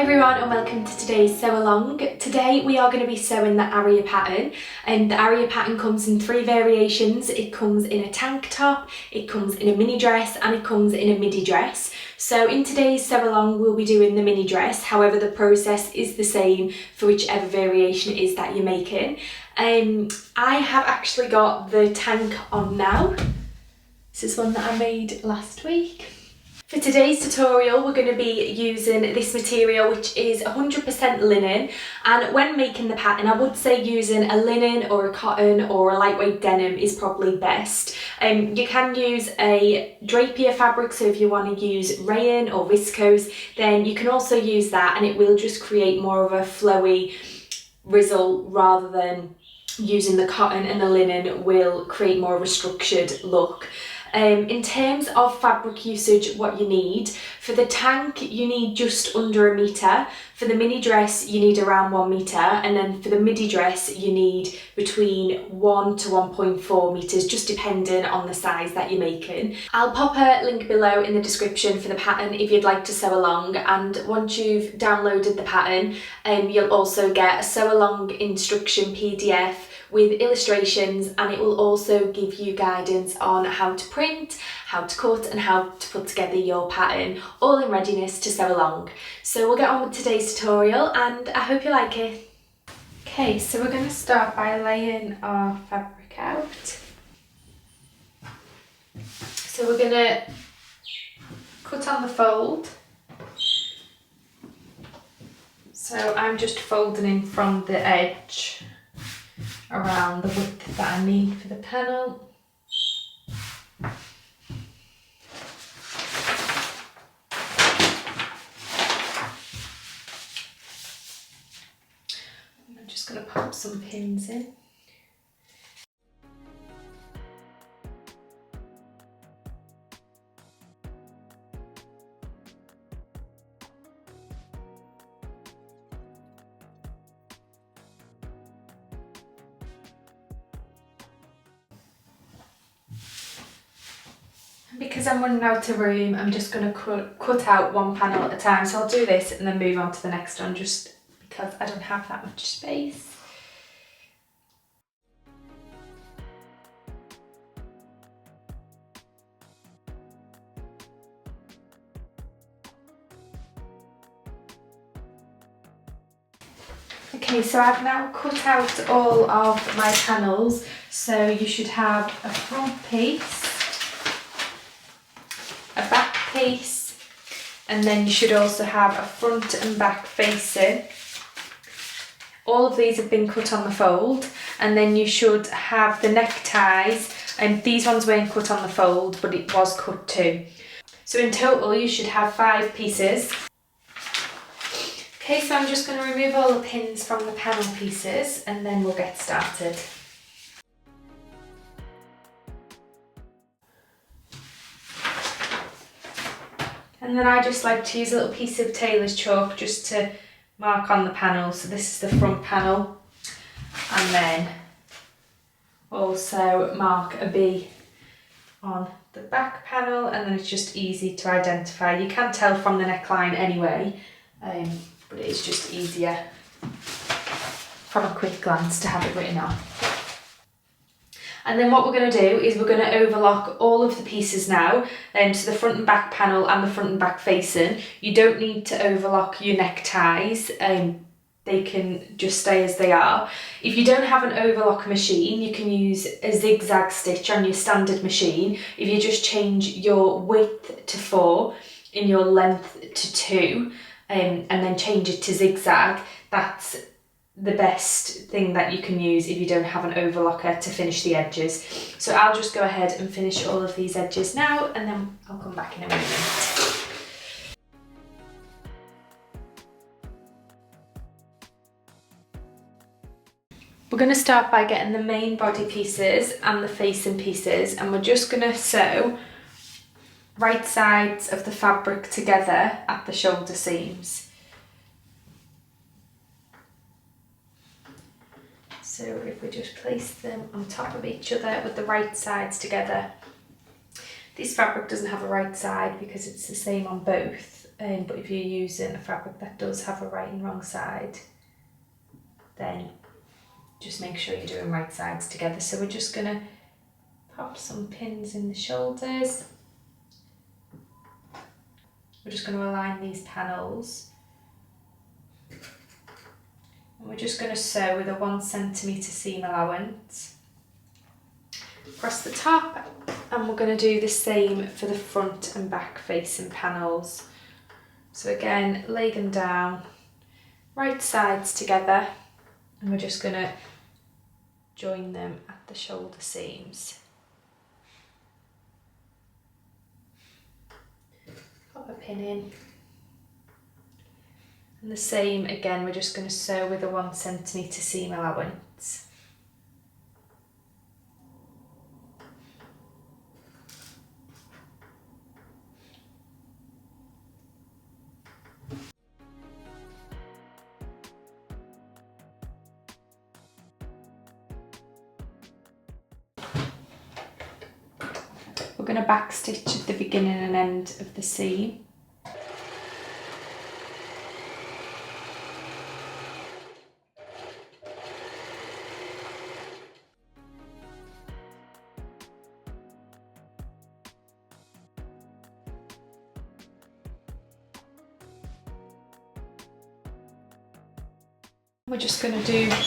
everyone and welcome to today's sew along. Today we are going to be sewing the Aria pattern, and the Aria pattern comes in 3 variations. It comes in a tank top, it comes in a mini dress and it comes in a midi dress. So in today's sew along we'll be doing the mini dress, however the process is the same for whichever variation it is that you're making. I have actually got the tank on now. This is one that I made last week. For today's tutorial we're going to be using this material, which is 100% linen, and when making the pattern I would say using a linen or a cotton or a lightweight denim is probably best. You can use a drapier fabric, so if you want to use rayon or viscose then you can also use that, and it will just create more of a flowy result rather than using the cotton, and the linen will create more of a structured look. In terms of fabric usage, what you need, for the tank you need just under 1 metre, for the mini dress you need around 1 metre, and then for the midi dress you need between 1 to 1.4 metres, just depending on the size that you're making. I'll pop a link below in the description for the pattern if you'd like to sew along, and once you've downloaded the pattern you'll also get a sew along instruction PDF with illustrations, and it will also give you guidance on how to print, how to cut and how to put together your pattern, all in readiness to sew along. So we'll get on with today's tutorial and I hope you like it. Okay, so we're going to start by laying our fabric out. So we're going to cut on the fold. So I'm just folding in from the edge around the width that I need for the panel. I'm just going to pop some pins in. Because I'm running out of room, I'm just going to cut out one panel at a time. So I'll do this and then move on to the next one, just because I don't have that much space. Okay, so I've now cut out all of my panels. So you should have a front piece, a back piece, and then you should also have a front and back facing. All of these have been cut on the fold, and then you should have the neckties, and these ones weren't cut on the fold but it was cut too. So in total you should have 5 pieces. Okay, so I'm just going to remove all the pins from the panel pieces and then we'll get started. And then I just like to use a little piece of tailor's chalk just to mark on the panel. So this is the front panel, and then also mark a B on the back panel, and then it's just easy to identify. You can tell from the neckline anyway, but it is just easier from a quick glance to have it written on. And then what we're going to do is we're going to overlock all of the pieces now, so the front and back panel and the front and back facing. You don't need to overlock your neckties, they can just stay as they are. If you don't have an overlock machine, you can use a zigzag stitch on your standard machine. If you just change your width to 4 and your length to 2, and then change it to zigzag, that's the best thing that you can use if you don't have an overlocker to finish the edges. So I'll just go ahead and finish all of these edges now, and then I'll come back in a moment. We're going to start by getting the main body pieces and the facing pieces, and we're just going to sew right sides of the fabric together at the shoulder seams. So if we just place them on top of each other with the right sides together. This fabric doesn't have a right side because it's the same on both. but if you're using a fabric that does have a right and wrong side, then just make sure you're doing right sides together. So we're just going to pop some pins in the shoulders. We're just going to align these panels. And we're just going to sew with a 1 centimetre seam allowance across the top, and we're going to do the same for the front and back facing panels. So again, lay them down, right sides together, and we're just going to join them at the shoulder seams. Pop a pin in. And the same again, we're just going to sew with a 1 centimetre seam allowance. We're going to backstitch at the beginning and end of the seam. We're just going to do the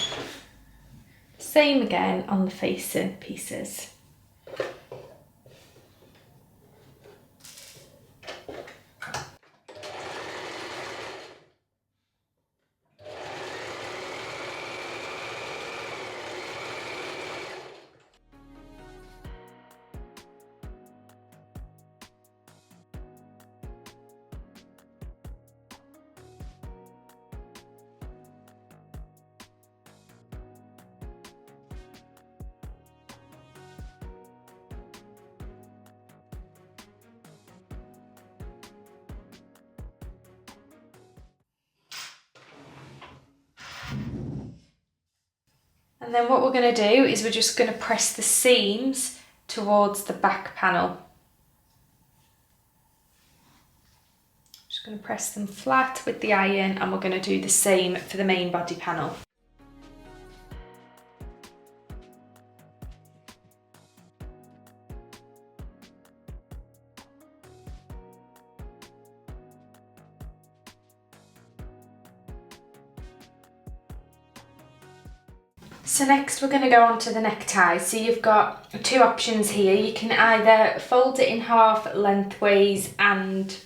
same again on the facing pieces. And then what we're going to do is we're just going to press the seams towards the back panel. Just going to press them flat with the iron, and we're going to do the same for the main body panel. So next we're going to go on to the necktie. So you've got two options here. You can either fold it in half lengthways and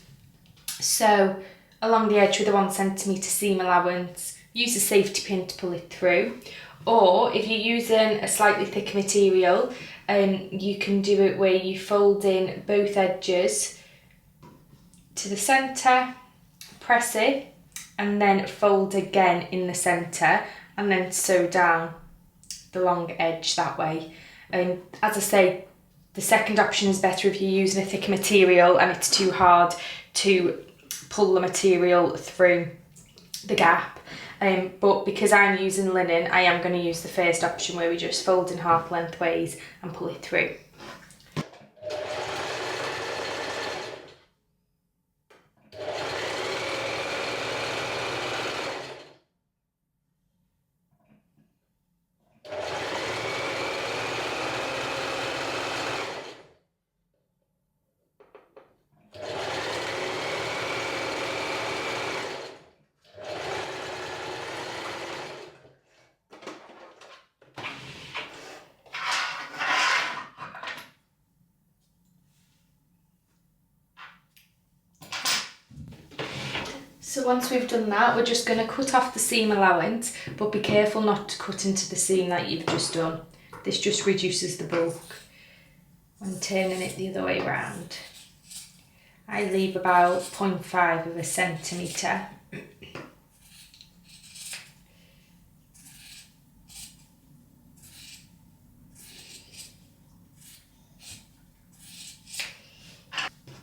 sew along the edge with a 1 centimetre seam allowance, use a safety pin to pull it through, or if you're using a slightly thicker material, you can do it where you fold in both edges to the centre, press it, and then fold again in the centre, and then sew down the long edge that way. And as I say, the second option is better if you're using a thicker material and it's too hard to pull the material through the gap. But because I'm using linen, I am going to use the first option where we just fold in half lengthways and pull it through. So once we've done that, we're just going to cut off the seam allowance, but be careful not to cut into the seam that you've just done. This just reduces the bulk when turning it the other way around. I leave about 0.5 of a centimetre.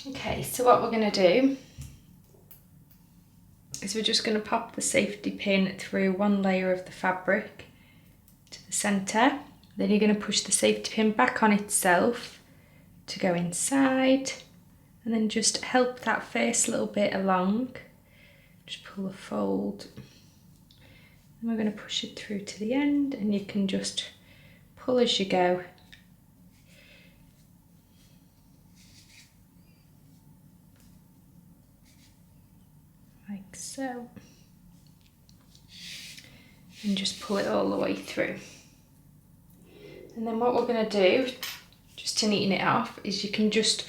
Okay, so what we're going to do is we're just going to pop the safety pin through one layer of the fabric to the centre. Then you're going to push the safety pin back on itself to go inside, and then just help that first little bit along. Just pull a fold, and we're going to push it through to the end, and you can just pull as you go. Like so. And just pull it all the way through. And then what we're going to do, just to neaten it off, is you can just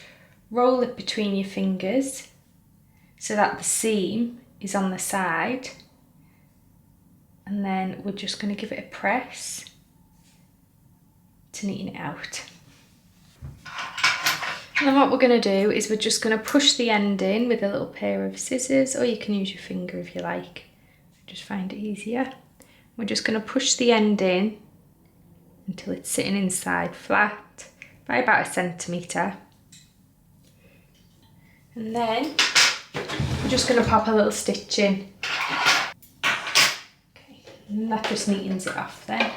roll it between your fingers so that the seam is on the side, and then we're just going to give it a press to neaten it out. And then what we're going to do is we're just going to push the end in with a little pair of scissors, or you can use your finger if you like. Just find it easier. We're just going to push the end in until it's sitting inside flat by about 1 centimetre. And then we're just going to pop a little stitch in. Okay, and that just neatens it off then.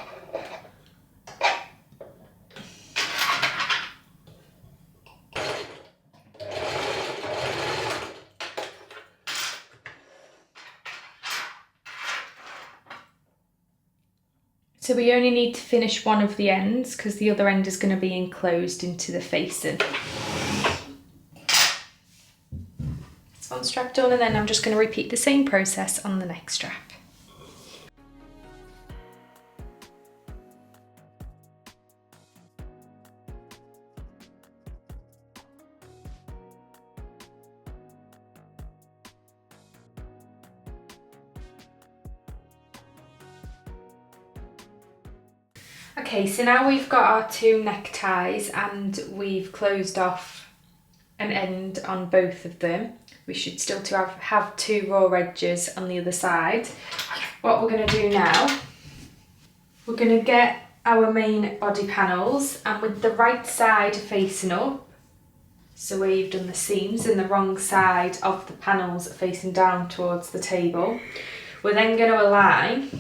So we only need to finish one of the ends because the other end is going to be enclosed into the facing. That's one strap done, and then I'm just going to repeat the same process on the next strap. Okay, so now we've got our 2 neckties and we've closed off an end on both of them. We should still have 2 raw edges on the other side. What we're going to do now, we're going to get our main body panels, and with the right side facing up, so where you've done the seams, and the wrong side of the panels facing down towards the table, we're then going to align,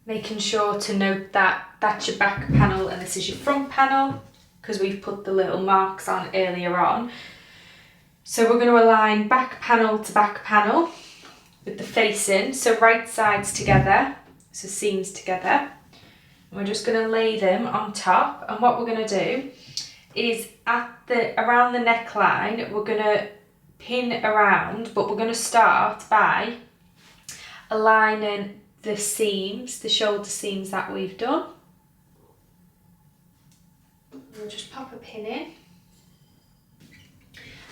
making sure to note that that's your back panel and this is your front panel, because we've put the little marks on earlier on. So we're going to align back panel to back panel with the facing, so right sides together, so seams together. And we're just going to lay them on top, and what we're going to do is around the neckline we're going to pin around, but we're going to start by aligning the seams, the shoulder seams that we've done. We'll just pop a pin in,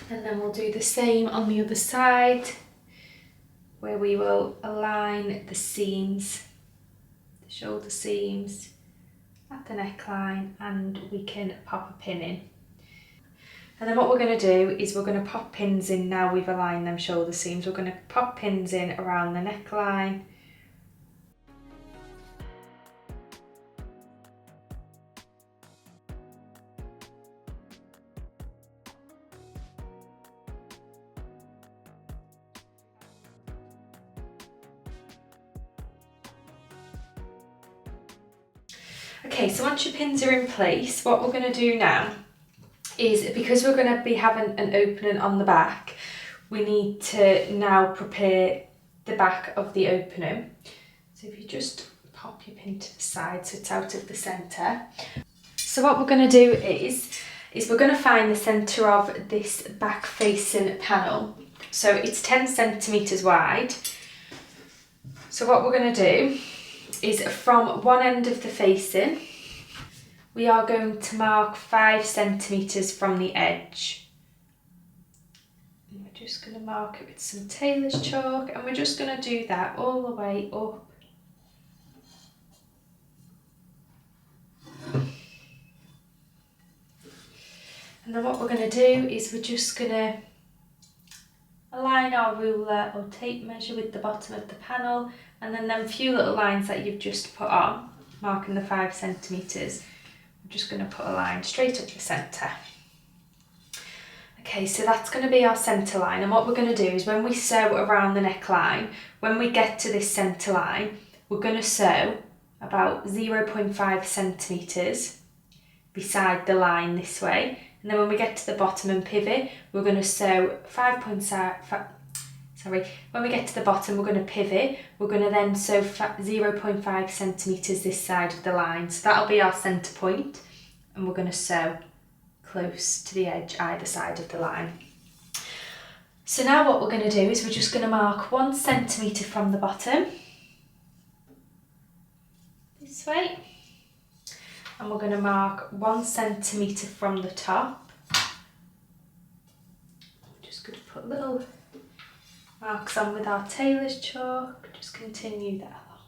and then we'll do the same on the other side, where we will align the seams, the shoulder seams at the neckline, and we can pop a pin in. And then what we're going to do is we're going to pop pins in. Now we've aligned them shoulder seams, we're going to pop pins in around the neckline. Okay, so once your pins are in place, what we're going to do now is, because we're going to be having an opening on the back, we need to now prepare the back of the opening. So if you just pop your pin to the side so it's out of the centre. So what we're going to do is we're going to find the centre of this back facing panel. So it's 10 centimetres wide. So what we're going to do is, from one end of the facing, we are going to mark 5 centimetres from the edge. And we're just going to mark it with some tailor's chalk, and we're just going to do that all the way up. And then what we're going to do is we're just going to align our ruler or tape measure with the bottom of the panel, and then them few little lines that you've just put on, marking the 5 centimetres, I'm just going to put a line straight up the centre. Okay, so that's going to be our centre line, and what we're going to do is, when we sew around the neckline, when we get to this centre line, we're going to sew about 0.5 centimetres beside the line this way, And then when we get to the bottom and pivot, we're going to sew when we get to the bottom, we're going to pivot. We're going to then sew 0.5 centimetres this side of the line. So that'll be our centre point, and we're going to sew close to the edge either side of the line. So now what we're going to do is we're just going to mark 1 centimetre from the bottom, this way, and we're going to mark 1 centimetre from the top. I'm just going to put little marks on with our tailor's chalk, just continue that along.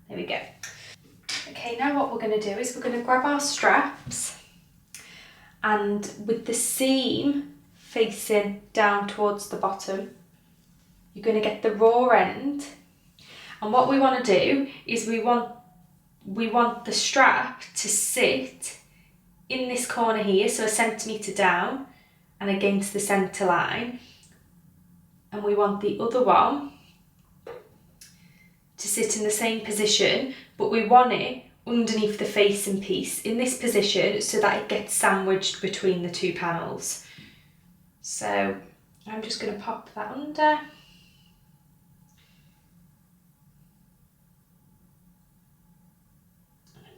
There we go. Okay, now what we're going to do is we're going to grab our straps, and with the seam facing down towards the bottom, you're going to get the raw end. And what we want to do is we want the strap to sit in this corner here, so 1 centimetre down and against the centre line. And we want the other one to sit in the same position, but we want it underneath the facing piece in this position so that it gets sandwiched between the 2 panels. So I'm just going to pop that under. I'm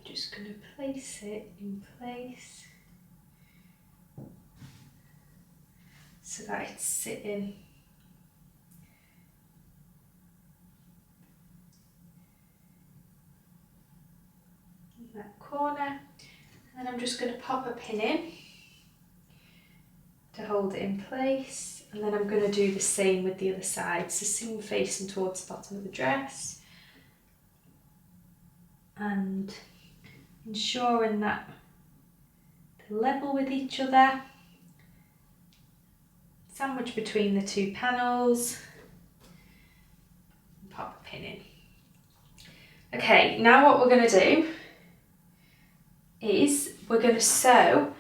just going to place it in place so that it's sitting in that corner. And then I'm just going to pop a pin in to hold it in place, and then I'm going to do the same with the other side, so seam facing towards the bottom of the dress, and ensuring that they're level with each other, sandwich between the 2 panels, and pop a pin in. Okay, now what we're going to do is we're going to sew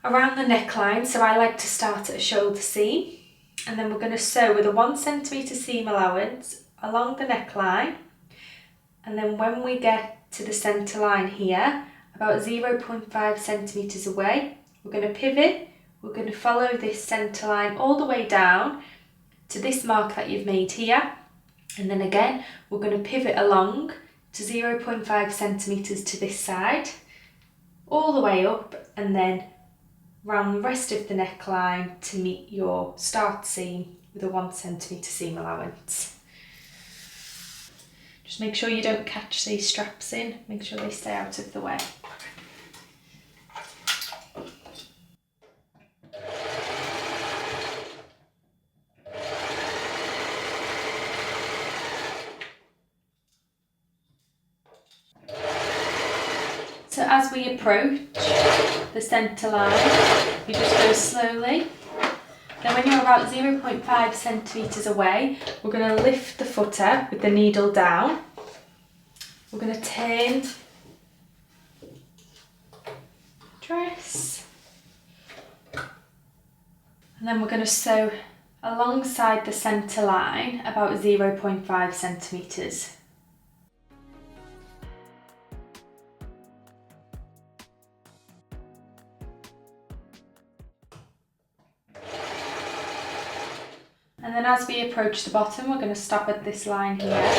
around the neckline. So I like to start at a shoulder seam, and then we're going to sew with a 1 centimetre seam allowance along the neckline, and then when we get to the centre line here, about 0.5 centimetres away, we're going to pivot. We're going to follow this centre line all the way down to this mark that you've made here, and then again we're going to pivot along to 0.5 centimetres to this side, all the way up, and then round the rest of the neckline to meet your start seam with a 1 centimetre seam allowance. Just make sure you don't catch these straps in, make sure they stay out of the way. So as we approach the centre line, you just go slowly. Then when you're about 0.5 centimetres away, we're going to lift the footer with the needle down. We're going to turn the dress. And then we're going to sew alongside the centre line about 0.5 centimetres. And then as we approach the bottom, we're going to stop at this line here.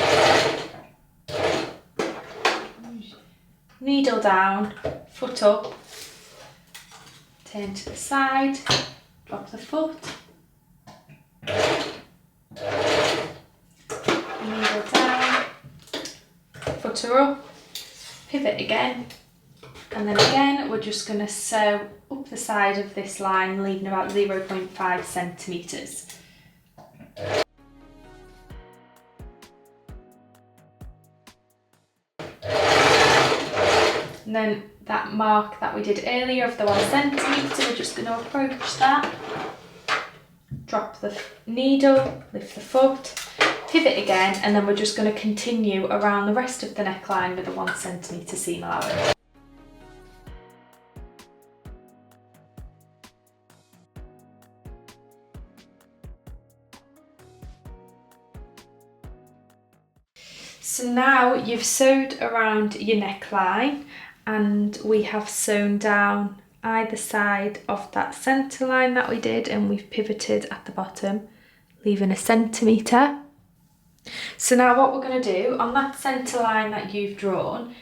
Needle down, foot up, turn to the side, drop the foot, needle down, footer up, pivot again, and then again we're just going to sew up the side of this line, leaving about 0.5 centimetres. And then that mark that we did earlier of the 1 centimetre, we're just going to approach that, drop the needle, lift the foot, pivot again, and then we're just going to continue around the rest of the neckline with a 1 centimetre seam allowance. So now you've sewed around your neckline, and we have sewn down either side of that centre line that we did, and we've pivoted at the bottom, leaving a centimetre. So now what we're going to do on that centre line that you've drawn,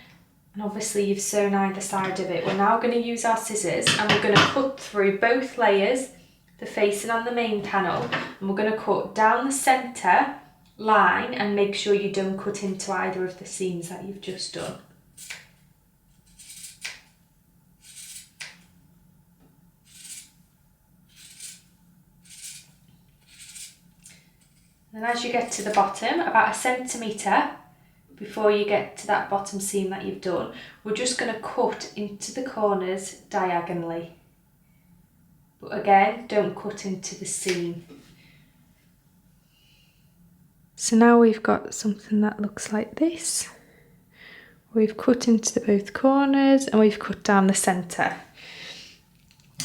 and obviously you've sewn either side of it, we're now going to use our scissors and we're going to cut through both layers, the facing and the main panel, and we're going to cut down the centre line and make sure you don't cut into either of the seams that you've just done. And as you get to the bottom, about a centimetre before you get to that bottom seam that you've done, we're just going to cut into the corners diagonally. But again, don't cut into the seam. So now we've got something that looks like this. We've cut into both corners and we've cut down the centre.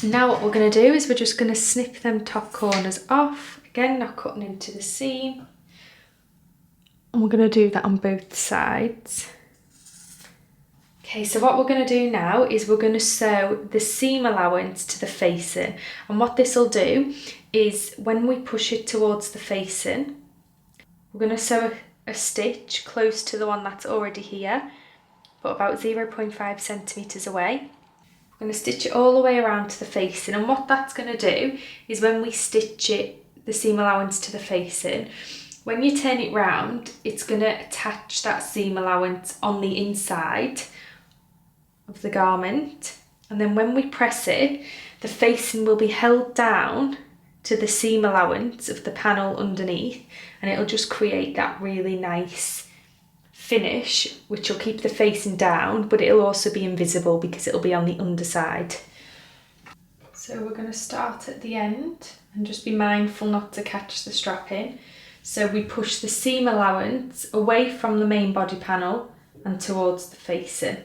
Now what we're going to do is we're just going to snip them top corners off. Again, not cutting into the seam. And we're going to do that on both sides. Okay, so what we're going to do now is we're going to sew the seam allowance to the facing. And what this will do is when we push it towards the facing, we're going to sew a stitch close to the one that's already here, but about 0.5 centimetres away. We're going to stitch it all the way around to the facing, and what that's going to do is when we stitch it, the seam allowance to the facing, when you turn it round, it's going to attach that seam allowance on the inside of the garment, and then when we press it, the facing will be held down to the seam allowance of the panel underneath, and it'll just create that really nice finish, which will keep the facing down, but it'll also be invisible because it'll be on the underside. So we're going to start at the end and just be mindful not to catch the strap in. So we push the seam allowance away from the main body panel and towards the facing.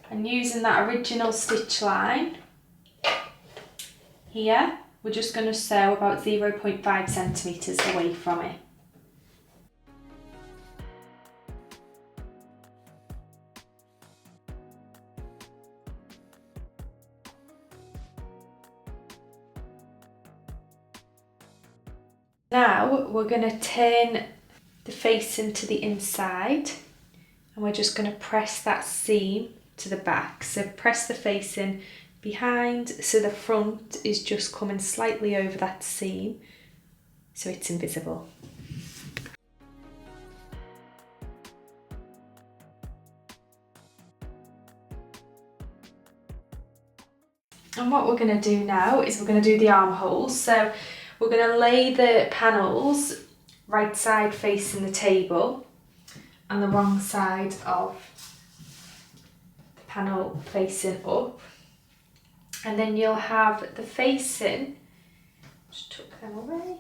And using that original stitch line here, we're just going to sew about 0.5 centimetres away from it. Now we're going to turn the facing to the inside, and we're just going to press that seam to the back. So press the facing behind so the front is just coming slightly over that seam so it's invisible. And what we're going to do now is we're going to do the armholes. So we're going to lay the panels right side facing the table and the wrong side of the panel facing up. And then you'll have the facing, just tuck them away.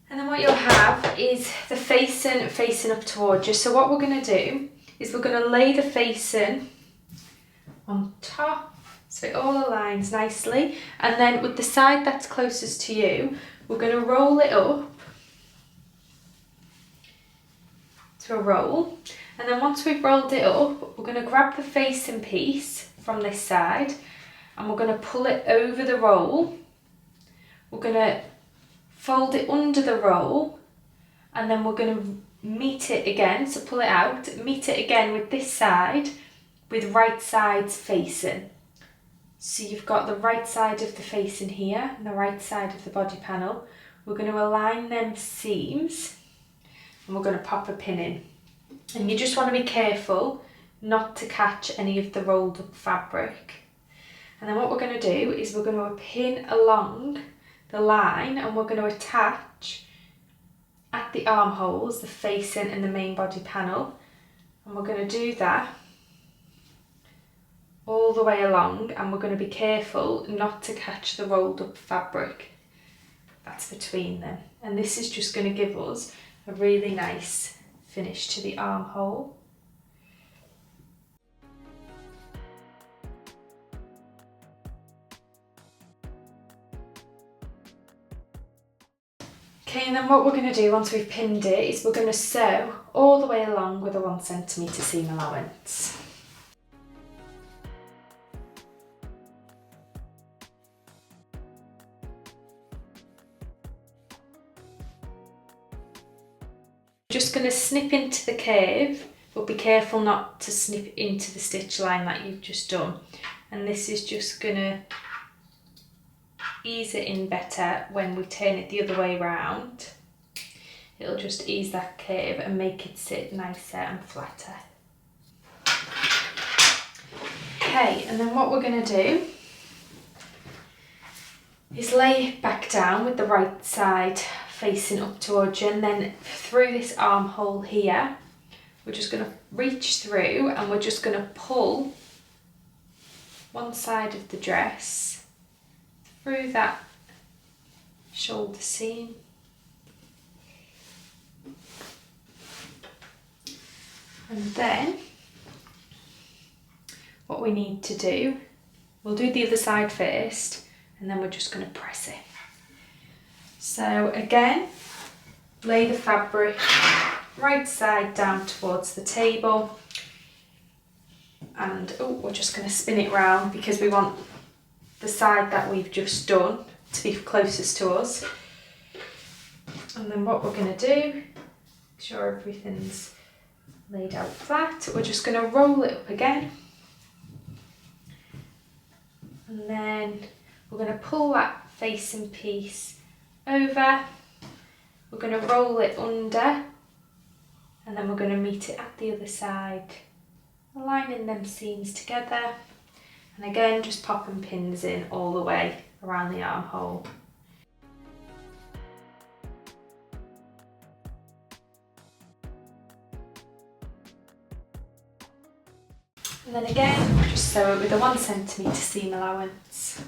And then what you'll have is the facing up towards you. So what we're going to do is we're going to lay the facing on top so it all aligns nicely, and then with the side that's closest to you, we're going to roll it up to a roll, and then once we've rolled it up, we're going to grab the facing piece from this side and we're going to pull it over the roll. We're going to fold it under the roll, and then we're going to meet it again, so pull it out, meet it again with this side with right sides facing. So you've got the right side of the facing here and the right side of the body panel. We're going to align them seams and we're going to pop a pin in. And you just want to be careful not to catch any of the rolled up fabric. And then what we're going to do is we're going to pin along the line and we're going to attach at the armholes, the facing and the main body panel. And we're going to do that all the way along, and we're going to be careful not to catch the rolled up fabric that's between them. And this is just going to give us a really nice finish to the armhole. Okay, and then what we're going to do once we've pinned it is we're going to sew all the way along with a 1 centimetre seam allowance. Just going to snip into the curve, but be careful not to snip into the stitch line that you've just done. And this is just going to ease it in better when we turn it the other way around. It'll just ease that curve and make it sit nicer and flatter. Okay, and then what we're going to do is lay it back down with the right side facing up towards you, and then through this armhole here, we're just going to reach through and we're just going to pull one side of the dress through that shoulder seam. And then what we need to do, we'll do the other side first, and then we're just going to press it. So again, lay the fabric right side down towards the table, and we're just going to spin it round because we want the side that we've just done to be closest to us. And then what we're going to do, make sure everything's laid out flat, we're just going to roll it up again, and then we're going to pull that facing piece over, we're going to roll it under, and then we're going to meet it at the other side, aligning them seams together, and again just popping pins in all the way around the armhole. And then again, just sew it with a 1 centimetre seam allowance.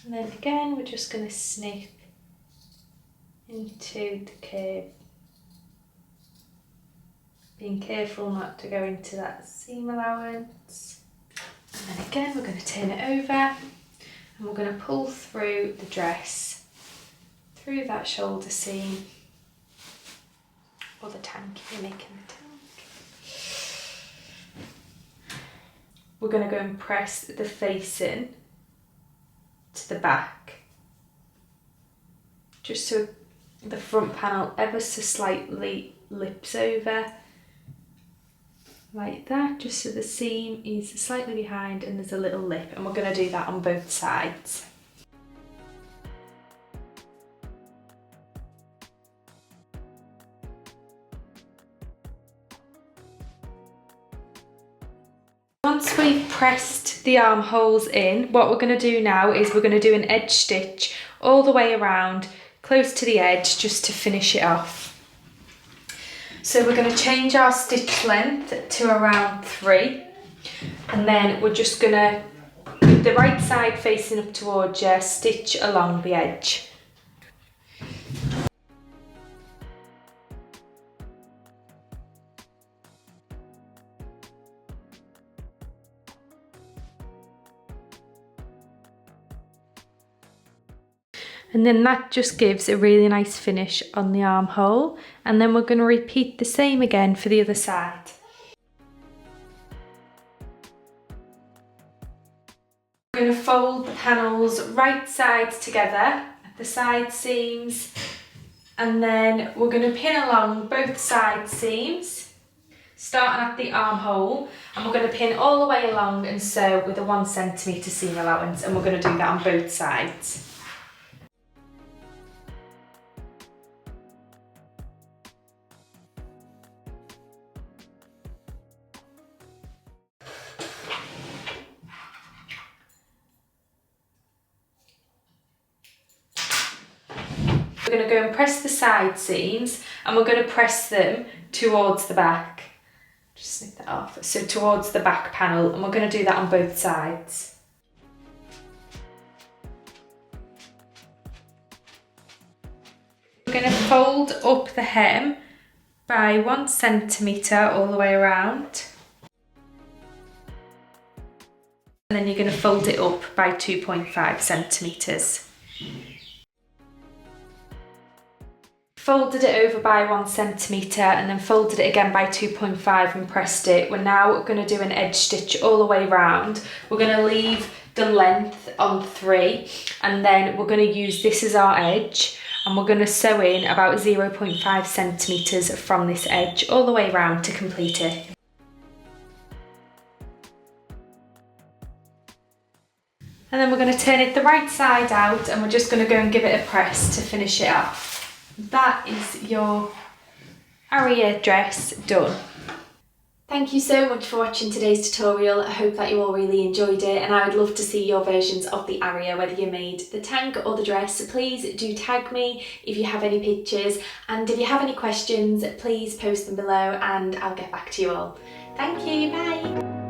And then again, we're just going to snip into the curve, being careful not to go into that seam allowance. And then again, we're going to turn it over and we're going to pull through the dress, through that shoulder seam, or the tank if you're making the tank. We're going to go and press the facing to the back, just so the front panel ever so slightly lips over, like that, just so the seam is slightly behind and there's a little lip, and we're going to do that on both sides. Once we've pressed the armholes in, what we're going to do now is we're going to do an edge stitch all the way around, close to the edge, just to finish it off. So we're going to change our stitch length to around 3, and then we're just going to, with the right side facing up towards you, stitch along the edge. And then that just gives a really nice finish on the armhole, and then we're going to repeat the same again for the other side. We're going to fold the panels right sides together at the side seams, and then we're going to pin along both side seams, starting at the armhole, and we're going to pin all the way along and sew with a 1 centimetre seam allowance, and we're going to do that on both sides. We're going to go and press the side seams, and we're going to press them towards the back. Just snip that off. So towards the back panel, and we're going to do that on both sides. We're going to fold up the hem by 1 centimetre all the way around. And then you're going to fold it up by 2.5 centimetres. Folded it over by 1 centimetre and then folded it again by 2.5 and pressed it. We're now going to do an edge stitch all the way round. We're going to leave the length on 3 and then we're going to use this as our edge and we're going to sew in about 0.5 centimetres from this edge all the way round to complete it. And then we're going to turn it the right side out and we're just going to go and give it a press to finish it off. That is your Aria dress done. Thank you so much for watching today's tutorial. I hope that you all really enjoyed it and I would love to see your versions of the Aria, whether you made the tank or the dress. Please do tag me if you have any pictures, and if you have any questions please post them below and I'll get back to you all. Thank you, bye!